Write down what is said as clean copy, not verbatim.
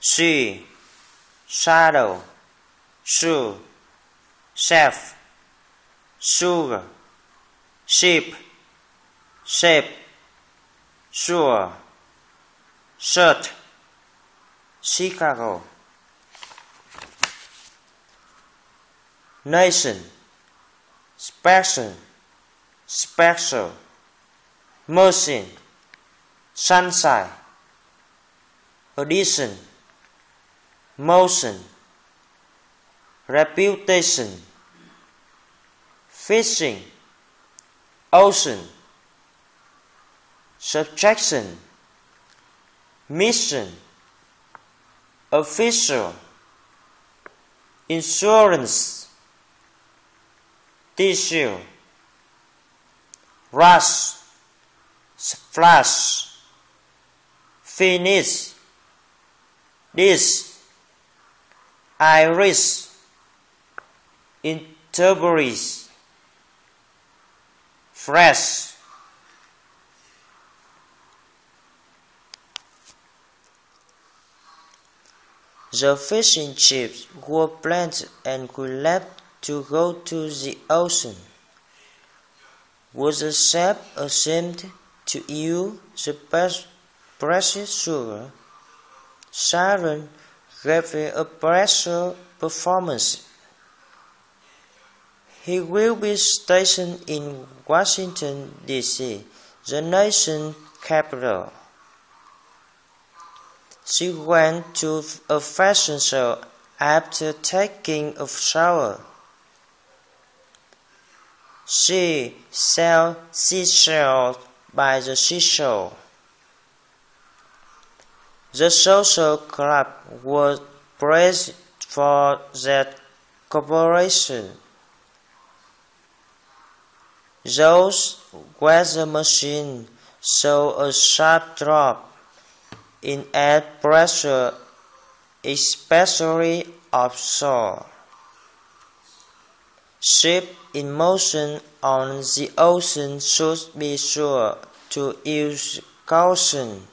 she, shadow, shoe, chef, sugar, sheep, shape, sure, shirt, Chicago. Nation, special, special, machine, sunshine, audition, motion, reputation, fishing, ocean, subtraction, mission, official, insurance, tissue, rush, splash, finish, dish, iris, interbreeze, fresh. The fishing ships were planted and left to go to the ocean. Was the ship ashamed to use the precious sugar? Sharon gave a precious performance. He will be stationed in Washington, D.C., the nation's capital. She went to a fashion show after taking a shower. She sold seashells by the seashore. The social club was praised for their cooperation. Those weather machines saw a sharp drop in air pressure, especially offshore. Ships in motion on the ocean should be sure to use caution.